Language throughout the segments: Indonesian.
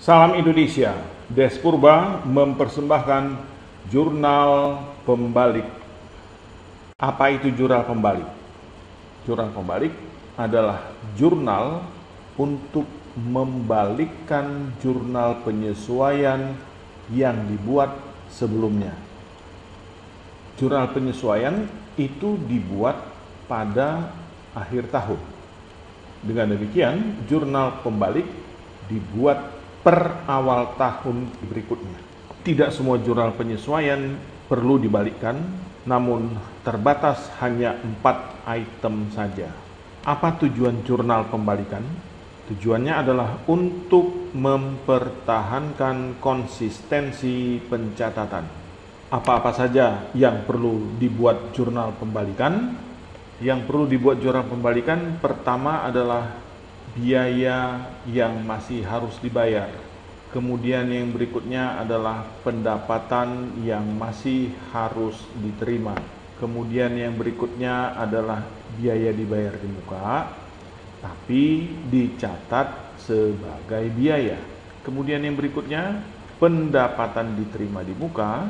Salam Indonesia, Des Purba mempersembahkan Jurnal Pembalik. Apa itu jurnal pembalik? Jurnal pembalik adalah jurnal untuk membalikkan jurnal penyesuaian yang dibuat sebelumnya. Jurnal penyesuaian itu dibuat pada akhir tahun. Dengan demikian, jurnal pembalik dibuat per awal tahun berikutnya. Tidak semua jurnal penyesuaian perlu dibalikkan, namun terbatas hanya 4 item saja. Apa tujuan jurnal pembalikan? Tujuannya adalah untuk mempertahankan konsistensi pencatatan. Apa-apa saja yang perlu dibuat jurnal pembalikan? Yang perlu dibuat jurnal pembalikan pertama adalah biaya yang masih harus dibayar. Kemudian yang berikutnya adalah pendapatan yang masih harus diterima. Kemudian yang berikutnya adalah biaya dibayar di muka, tapi dicatat sebagai biaya. Kemudian yang berikutnya pendapatan diterima di muka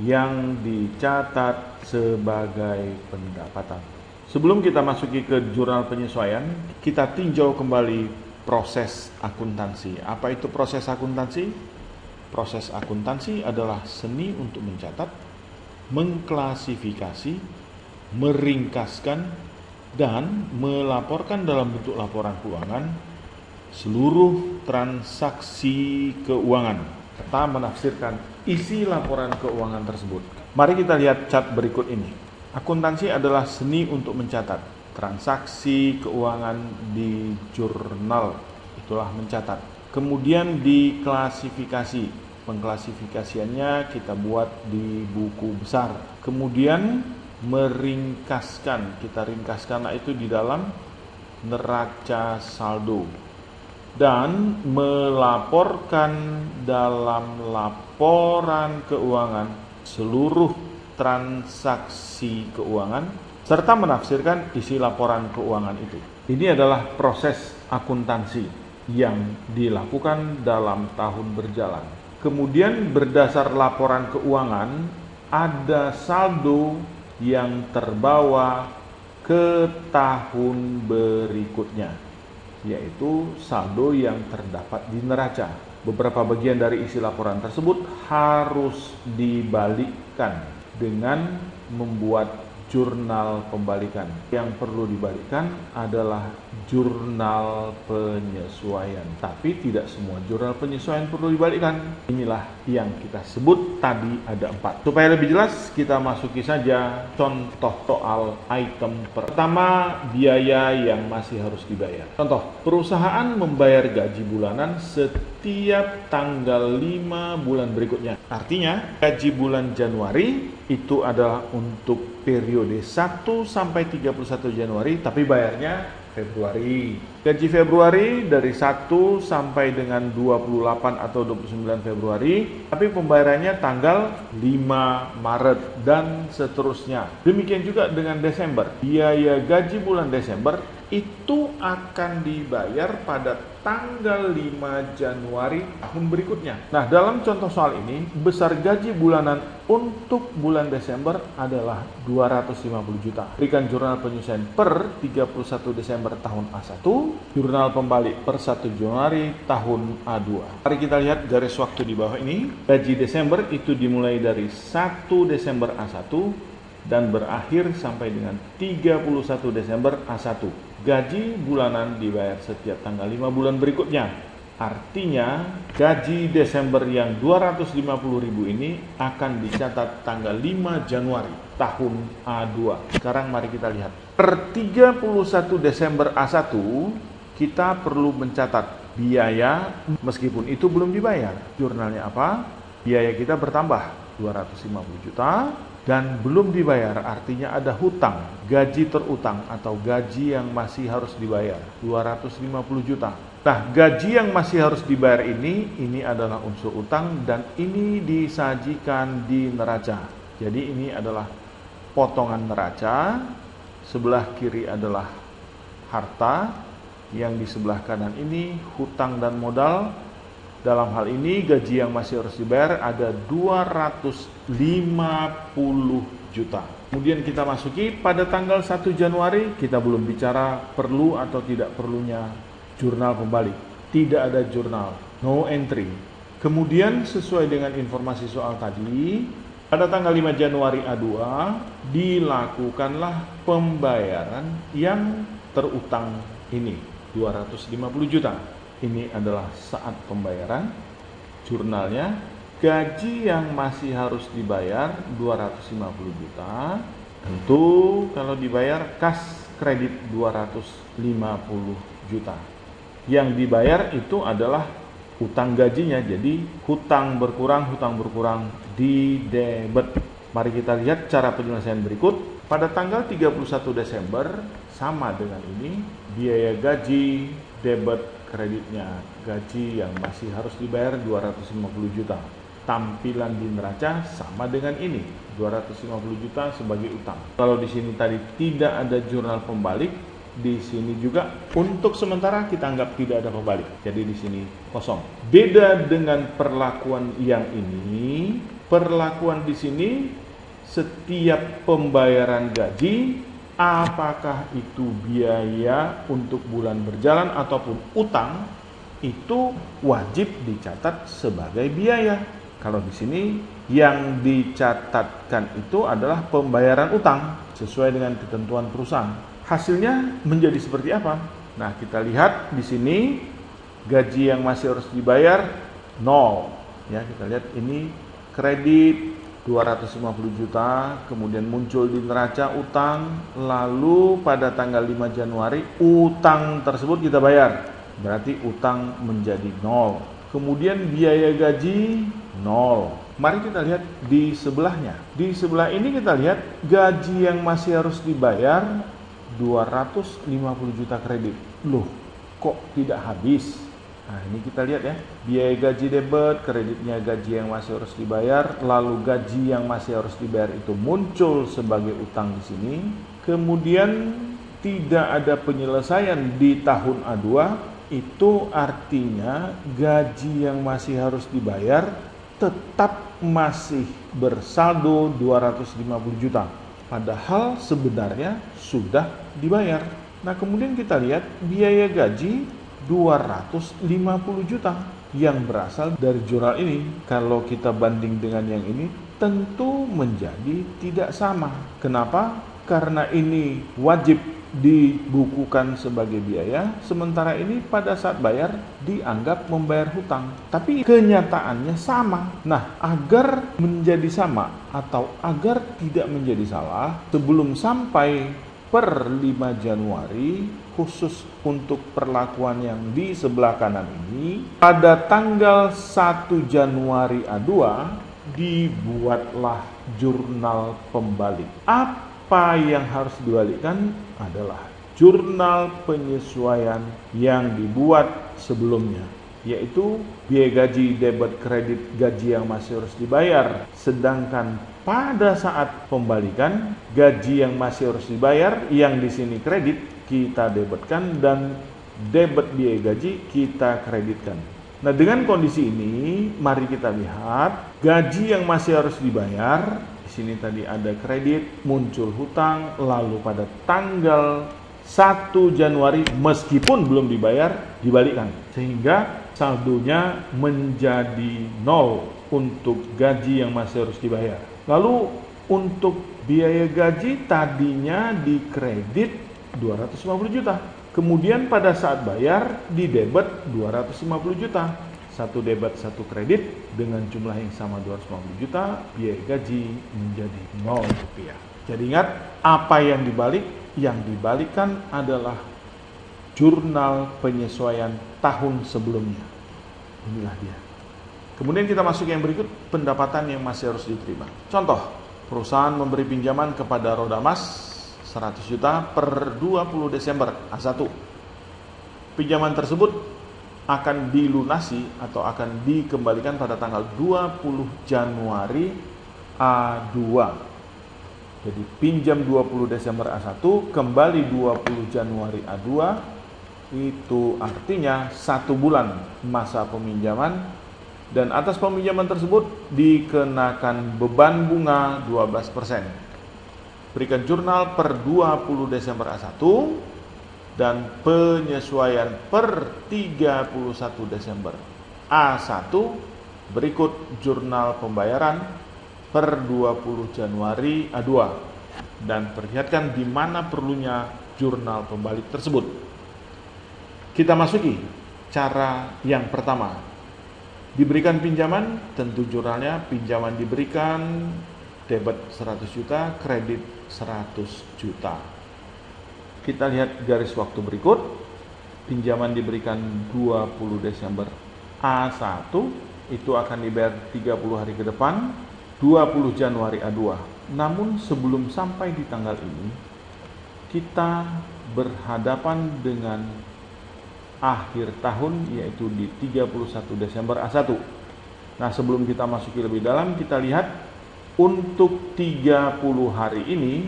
yang dicatat sebagai pendapatan. Sebelum kita masuki ke jurnal penyesuaian, kita tinjau kembali proses akuntansi. Apa itu proses akuntansi? Proses akuntansi adalah seni untuk mencatat, mengklasifikasi, meringkaskan, dan melaporkan dalam bentuk laporan keuangan seluruh transaksi keuangan, serta menafsirkan isi laporan keuangan tersebut. Mari kita lihat chart berikut ini. Akuntansi adalah seni untuk mencatat transaksi keuangan di jurnal, itulah mencatat. Kemudian diklasifikasi, pengklasifikasiannya kita buat di buku besar. Kemudian meringkaskan, kita ringkaskanlah itu di dalam neraca saldo. Dan melaporkan dalam laporan keuangan seluruh transaksi keuangan serta menafsirkan isi laporan keuangan itu. Ini adalah proses akuntansi yang dilakukan dalam tahun berjalan. Kemudian berdasar laporan keuangan ada saldo yang terbawa ke tahun berikutnya, yaitu saldo yang terdapat di neraca. Beberapa bagian dari isi laporan tersebut harus dibalikkan dengan membuat jurnal pembalikan. Yang perlu dibalikkan adalah jurnal penyesuaian. Tapi tidak semua jurnal penyesuaian perlu dibalikkan. Inilah yang kita sebut tadi ada 4. Supaya lebih jelas, kita masuki saja contoh soal item pertama, biaya yang masih harus dibayar. Contoh, perusahaan membayar gaji bulanan setiap tanggal 5 bulan berikutnya. Artinya, gaji bulan Januari itu adalah untuk periode 1 sampai 31 Januari, tapi bayarnya Februari. Gaji Februari dari 1 sampai dengan 28 atau 29 Februari, tapi pembayarannya tanggal 5 Maret dan seterusnya. Demikian juga dengan Desember. Biaya gaji bulan Desember itu akan dibayar pada tanggal 5 Januari tahun berikutnya. Nah, dalam contoh soal ini, besar gaji bulanan untuk bulan Desember adalah 250 juta. Berikan jurnal penyesuaian per 31 Desember tahun A1, jurnal pembalik per 1 Januari tahun A2. Mari kita lihat garis waktu di bawah ini. Gaji Desember itu dimulai dari 1 Desember A1 dan berakhir sampai dengan 31 Desember A1. Gaji bulanan dibayar setiap tanggal 5 bulan berikutnya. Artinya, gaji Desember yang 250.000 ini akan dicatat tanggal 5 Januari tahun A2. Sekarang mari kita lihat. Per 31 Desember A1, kita perlu mencatat biaya meskipun itu belum dibayar. Jurnalnya apa? Biaya kita bertambah 250 juta. Dan belum dibayar, artinya ada hutang, gaji terutang atau gaji yang masih harus dibayar, 250 juta. Nah, gaji yang masih harus dibayar ini adalah unsur utang dan ini disajikan di neraca. Jadi ini adalah potongan neraca, sebelah kiri adalah harta, yang di sebelah kanan ini hutang dan modal, Dalam hal ini gaji yang masih harus dibayar ada 250 juta. Kemudian kita masuki pada tanggal 1 Januari, kita belum bicara perlu atau tidak perlunya jurnal pembalik. Tidak ada jurnal, no entry. Kemudian sesuai dengan informasi soal tadi, pada tanggal 5 Januari A2 dilakukanlah pembayaran yang terutang ini, 250 juta. Ini adalah saat pembayaran, jurnalnya, gaji yang masih harus dibayar 250 juta. Tentu kalau dibayar kas kredit 250 juta. Yang dibayar itu adalah hutang gajinya, jadi hutang berkurang di debit. Mari kita lihat cara penyelesaian berikut. Pada tanggal 31 Desember sama dengan ini, biaya gaji, debit kreditnya, gaji yang masih harus dibayar 250 juta. Tampilan di neraca sama dengan ini, 250 juta sebagai utang. Kalau di sini tadi tidak ada jurnal pembalik, di sini juga untuk sementara kita anggap tidak ada pembalik. Jadi di sini kosong. Beda dengan perlakuan yang ini, perlakuan di sini setiap pembayaran gaji, apakah itu biaya untuk bulan berjalan ataupun utang, itu wajib dicatat sebagai biaya. Kalau di sini yang dicatatkan itu adalah pembayaran utang sesuai dengan ketentuan perusahaan. Hasilnya menjadi seperti apa? Nah, kita lihat di sini gaji yang masih harus dibayar 0. Ya, kita lihat ini kredit 250 juta, kemudian muncul di neraca utang, lalu pada tanggal 5 Januari utang tersebut kita bayar. Berarti utang menjadi 0. Kemudian biaya gaji 0. Mari kita lihat di sebelahnya. Di sebelah ini kita lihat gaji yang masih harus dibayar 250 juta kredit. Loh, kok tidak habis? Nah, ini kita lihat ya. Biaya gaji debit, kreditnya gaji yang masih harus dibayar, lalu gaji yang masih harus dibayar itu muncul sebagai utang di sini. Kemudian tidak ada penyelesaian di tahun A2, itu artinya gaji yang masih harus dibayar tetap masih bersaldo 250 juta. Padahal sebenarnya sudah dibayar. Nah, kemudian kita lihat biaya gaji 250 juta yang berasal dari jurnal ini. Kalau kita banding dengan yang ini, tentu menjadi tidak sama. Kenapa? Karena ini wajib dibukukan sebagai biaya, sementara ini pada saat bayar dianggap membayar hutang. Tapi kenyataannya sama. Nah, agar menjadi sama atau agar tidak menjadi salah, sebelum sampai per 5 Januari, khusus untuk perlakuan yang di sebelah kanan ini, pada tanggal 1 Januari A2 dibuatlah jurnal pembalik. Apa yang harus dibalikkan adalah jurnal penyesuaian yang dibuat sebelumnya, yaitu biaya gaji, debit, kredit, gaji yang masih harus dibayar. Sedangkan pada saat pembalikan, gaji yang masih harus dibayar, yang di sini kredit, kita debitkan, dan debit biaya gaji kita kreditkan. Nah, dengan kondisi ini, mari kita lihat gaji yang masih harus dibayar. Di sini tadi ada kredit, muncul hutang, lalu pada tanggal 1 Januari meskipun belum dibayar, dibalikkan. Sehingga saldonya menjadi 0 untuk gaji yang masih harus dibayar. Lalu untuk biaya gaji tadinya dikredit 250 juta. Kemudian pada saat bayar di debit 250 juta. Satu debit, satu kredit dengan jumlah yang sama 250 juta, biaya gaji menjadi 0 rupiah. Jadi ingat, apa yang dibalik? Yang dibalikkan adalah jurnal penyesuaian tahun sebelumnya. Inilah dia. Kemudian kita masuk yang berikut, pendapatan yang masih harus diterima. Contoh, perusahaan memberi pinjaman kepada Rodamas 100 juta per 20 Desember A1. Pinjaman tersebut akan dilunasi atau akan dikembalikan pada tanggal 20 Januari A2. Jadi pinjam 20 Desember A1, kembali 20 Januari A2, Itu artinya 1 bulan masa peminjaman, dan atas peminjaman tersebut dikenakan beban bunga 12%. Berikan jurnal per 20 Desember A1 dan penyesuaian per 31 Desember A1. Berikut jurnal pembayaran per 20 Januari A2, dan perlihatkan di mana perlunya jurnal pembalik tersebut. Kita masuki cara yang pertama. Diberikan pinjaman, tentu jurnalnya pinjaman diberikan debit 100 juta, kredit 100 juta. Kita lihat garis waktu berikut. Pinjaman diberikan 20 Desember A1, itu akan dibayar 30 hari ke depan, 20 Januari A2. Namun sebelum sampai di tanggal ini, kita berhadapan dengan akhir tahun, yaitu di 31 Desember A1. Nah, sebelum kita masuki lebih dalam, kita lihat untuk 30 hari ini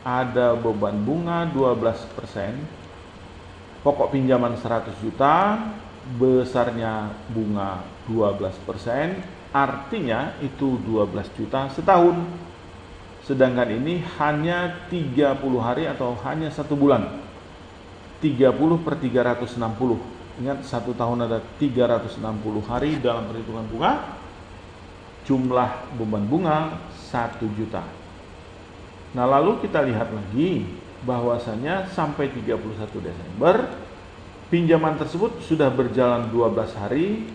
ada beban bunga 12%, pokok pinjaman 100 juta, besarnya bunga 12%, artinya itu 12 juta setahun. Sedangkan ini hanya 30 hari atau hanya 1 bulan. 30 per 360. Ingat, 1 tahun ada 360 hari dalam perhitungan bunga. Jumlah beban bunga 1 juta. Nah, lalu kita lihat lagi bahwasanya sampai 31 Desember pinjaman tersebut sudah berjalan 12 hari,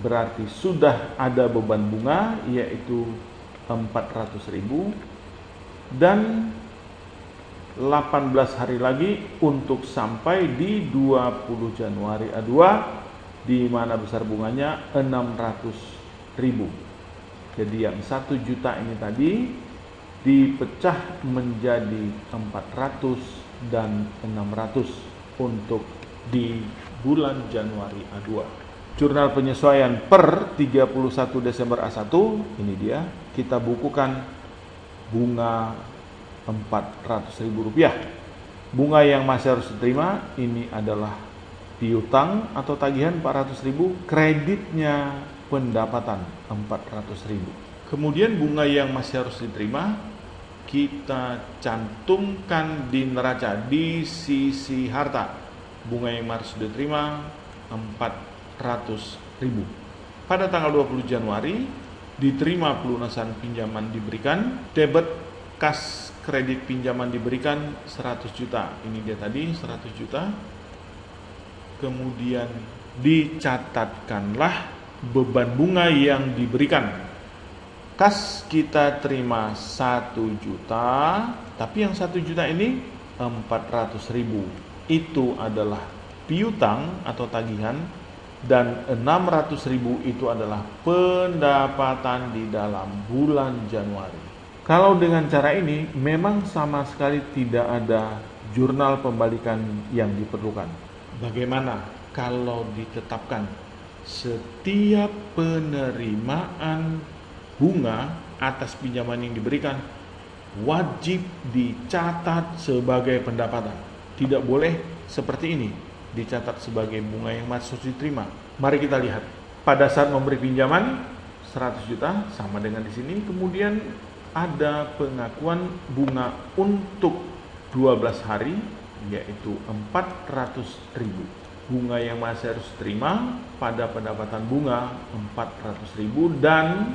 berarti sudah ada beban bunga yaitu 400.000, dan 18 hari lagi untuk sampai di 20 Januari A2, di mana besar bunganya 600.000. Jadi yang 1 juta ini tadi dipecah menjadi 400 dan 600 untuk di bulan Januari A2. Jurnal penyesuaian per 31 Desember A1, ini dia, kita bukukan bunga Rp400.000. Bunga yang masih harus diterima ini adalah piutang atau tagihan 400.000, kreditnya pendapatan 400.000. Kemudian bunga yang masih harus diterima kita cantumkan di neraca di sisi harta. Bunga yang harus diterima 400.000. Pada tanggal 20 Januari diterima pelunasan pinjaman diberikan, debit kas kredit pinjaman diberikan 100 juta. Ini dia tadi 100 juta. Kemudian dicatatkanlah beban bunga yang diberikan. Kas kita terima 1 juta, tapi yang 1 juta ini 400.000. Itu adalah piutang atau tagihan, dan 600.000 itu adalah pendapatan di dalam bulan Januari. Kalau dengan cara ini memang sama sekali tidak ada jurnal pembalikan yang diperlukan. Bagaimana kalau ditetapkan setiap penerimaan bunga atas pinjaman yang diberikan wajib dicatat sebagai pendapatan? Tidak boleh seperti ini, dicatat sebagai bunga yang masih diterima. Mari kita lihat. Pada saat memberi pinjaman 100 juta, sama dengan di sini, kemudian ada pengakuan bunga untuk 12 hari, yaitu 400.000. Bunga yang masih harus diterima pada pendapatan bunga 400.000, dan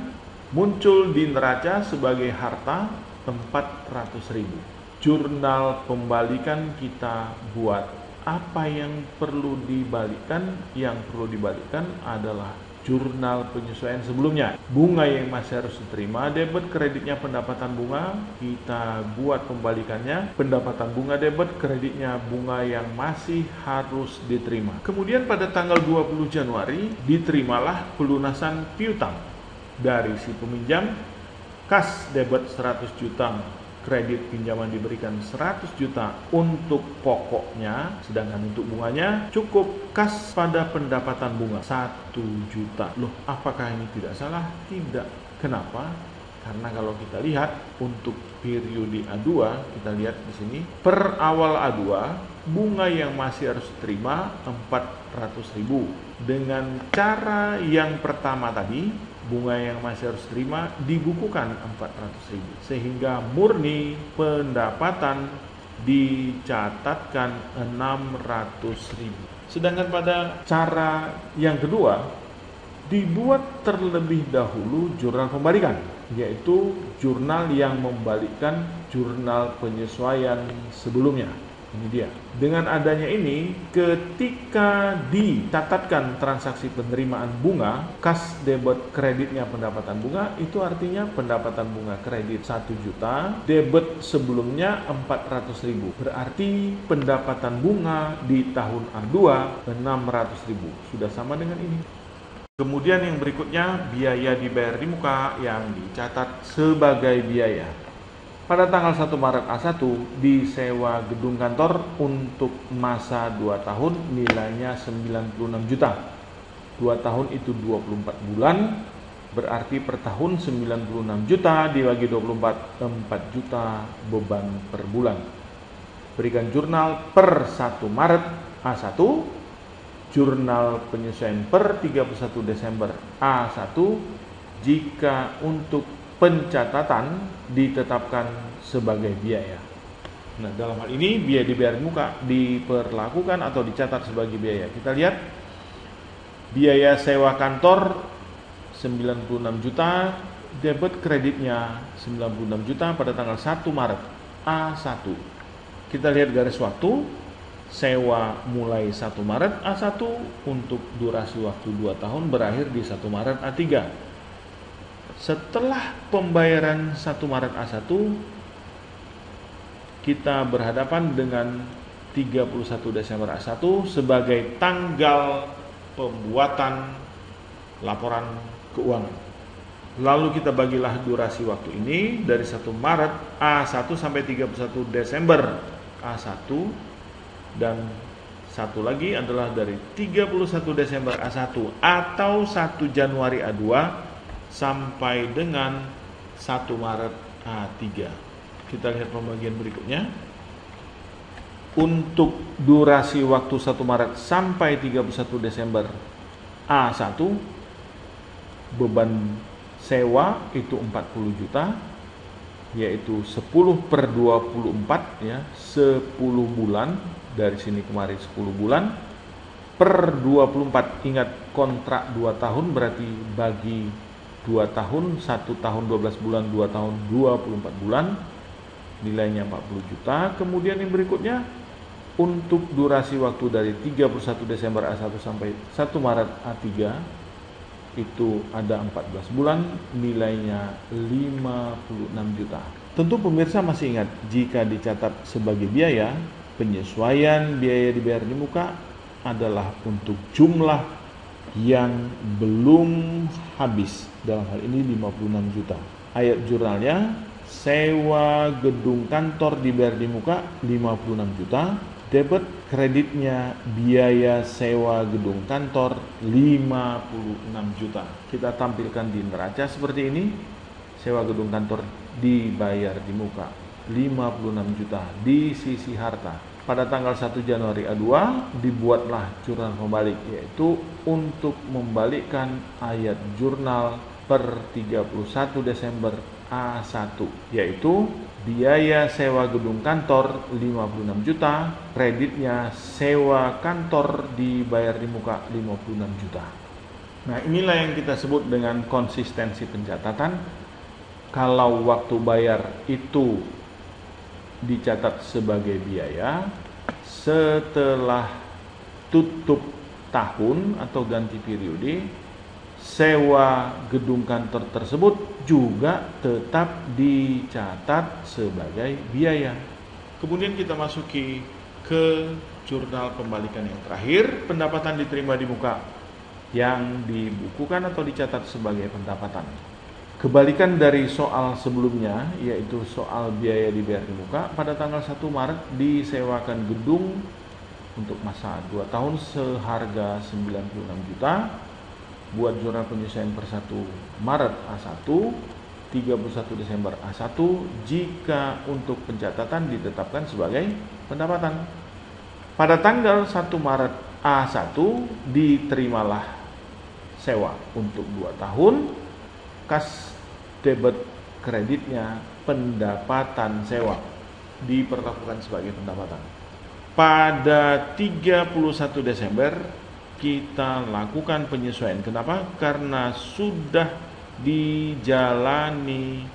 muncul di neraca sebagai harta 400.000. Jurnal pembalikan kita buat. Apa yang perlu dibalikkan? Yang perlu dibalikkan adalah jurnal penyesuaian sebelumnya. Bunga yang masih harus diterima, debit kreditnya pendapatan bunga, kita buat pembalikannya. Pendapatan bunga debit, kreditnya bunga yang masih harus diterima. Kemudian pada tanggal 20 Januari diterimalah pelunasan piutang dari si peminjam. Kas debit 100 juta, kredit pinjaman diberikan 100 juta untuk pokoknya, sedangkan untuk bunganya cukup kas pada pendapatan bunga 1 juta. Loh, apakah ini tidak salah? Tidak. Kenapa? Karena kalau kita lihat untuk periode A2, kita lihat di sini per awal A2 bunga yang masih harus diterima 400.000. Dengan cara yang pertama tadi, bunga yang masih harus diterima dibukukan 400.000 sehingga murni pendapatan dicatatkan 600.000. Sedangkan pada cara yang kedua dibuat terlebih dahulu jurnal pembalikan, yaitu jurnal yang membalikkan jurnal penyesuaian sebelumnya. Ini dia. Dengan adanya ini, ketika dicatatkan transaksi penerimaan bunga, kas debit kreditnya pendapatan bunga, itu artinya pendapatan bunga kredit 1 juta, debit sebelumnya 400.000. Berarti pendapatan bunga di tahun A2 600.000. Sudah sama dengan ini. Kemudian yang berikutnya, biaya dibayar di muka yang dicatat sebagai biaya. Pada tanggal 1 Maret A1 disewa gedung kantor untuk masa 2 tahun nilainya 96 juta. 2 tahun itu 24 bulan, berarti per tahun 96 juta dibagi 24, 4 juta beban per bulan. Berikan jurnal per 1 Maret A1, jurnal penyesuaian per 31 Desember A1 jika untuk pencatatan ditetapkan sebagai biaya. Nah, dalam hal ini biaya dibayar di muka diperlakukan atau dicatat sebagai biaya. Kita lihat biaya sewa kantor 96 juta, debit kreditnya 96 juta pada tanggal 1 Maret A1. Kita lihat garis waktu, sewa mulai 1 Maret A1 untuk durasi waktu 2 tahun berakhir di 1 Maret A3. Setelah pembayaran 1 Maret A1, kita berhadapan dengan 31 Desember A1 sebagai tanggal pembuatan laporan keuangan. Lalu kita bagilah durasi waktu ini dari 1 Maret A1 sampai 31 Desember A1, dan satu lagi adalah dari 31 Desember A1 atau 1 Januari A2 sampai dengan 1 Maret A3. Kita lihat pembagian berikutnya. Untuk durasi waktu 1 Maret sampai 31 Desember A1, beban sewa itu 40 juta, yaitu 10/24 ya, 10 bulan, dari sini kemari 10 bulan per 24. Ingat kontrak 2 tahun berarti bagi 2 tahun, 1 tahun 12 bulan, 2 tahun 24 bulan, nilainya 40 juta. Kemudian yang berikutnya, untuk durasi waktu dari 31 Desember A1 sampai 1 Maret A3 itu ada 14 bulan, nilainya 56 juta. Tentu pemirsa masih ingat, jika dicatat sebagai biaya, penyesuaian biaya dibayar di muka adalah untuk jumlah yang belum habis, dalam hal ini 56 juta. Ayat jurnalnya, sewa gedung kantor dibayar di muka 56 juta, debit kreditnya biaya sewa gedung kantor 56 juta. Kita tampilkan di neraca seperti ini, sewa gedung kantor dibayar di muka 56 juta di sisi harta. Pada tanggal 1 Januari A2 dibuatlah jurnal pembalik, yaitu untuk membalikkan ayat jurnal per 31 Desember A1, yaitu biaya sewa gedung kantor 56 juta, kreditnya sewa kantor dibayar di muka 56 juta. Nah, inilah yang kita sebut dengan konsistensi pencatatan. Kalau waktu bayar itu dicatat sebagai biaya, setelah tutup tahun atau ganti periode, sewa gedung kantor tersebut juga tetap dicatat sebagai biaya. Kemudian kita masuki ke jurnal pembalikan yang terakhir, pendapatan diterima di muka yang dibukukan atau dicatat sebagai pendapatan. Kebalikan dari soal sebelumnya, yaitu soal biaya dibayar di muka, pada tanggal 1 Maret disewakan gedung untuk masa 2 tahun seharga 96 juta, buat jurnal penyesuaian per 1 Maret A1, 31 Desember A1 jika untuk pencatatan ditetapkan sebagai pendapatan. Pada tanggal 1 Maret A1 diterimalah sewa untuk 2 tahun, kas debit kreditnya pendapatan sewa diperlakukan sebagai pendapatan. Pada 31 Desember kita lakukan penyesuaian. Kenapa? Karena sudah dijalani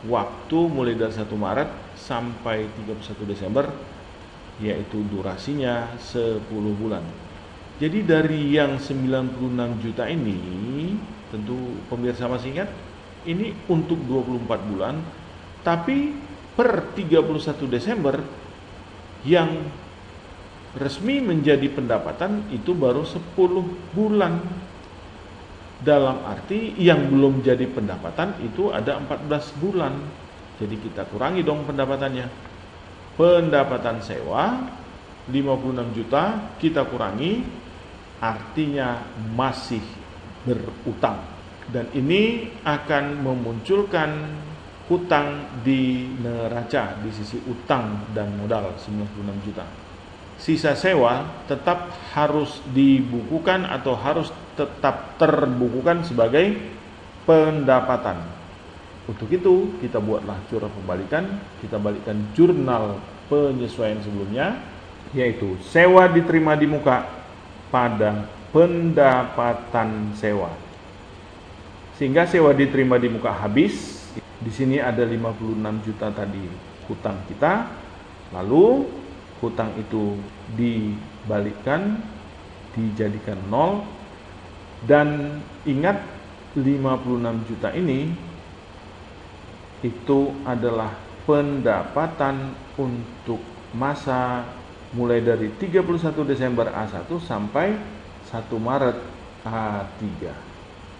waktu mulai dari 1 Maret sampai 31 Desember, yaitu durasinya 10 bulan. Jadi dari yang 96 juta ini, tentu pemirsa masih ingat, ini untuk 24 bulan, tapi per 31 Desember yang resmi menjadi pendapatan itu baru 10 bulan. Dalam arti yang belum jadi pendapatan itu ada 14 bulan. Jadi kita kurangi dong pendapatannya. Pendapatan sewa 56 juta kita kurangi, artinya masih berutang. Dan ini akan memunculkan hutang di neraca di sisi utang dan modal 96 juta. Sisa sewa tetap harus dibukukan atau harus tetap terbukukan sebagai pendapatan. Untuk itu kita buatlah jurnal pembalikan, kita balikkan jurnal penyesuaian sebelumnya, yaitu sewa diterima di muka pada pendapatan sewa. Sehingga sewa diterima di muka habis, di sini ada 56 juta tadi hutang kita, lalu hutang itu dibalikkan, dijadikan 0, dan ingat 56 juta ini itu adalah pendapatan untuk masa mulai dari 31 Desember A1 sampai 1 Maret A3.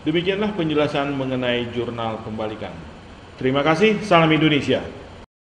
Demikianlah penjelasan mengenai jurnal pembalikan. Terima kasih, salam Indonesia.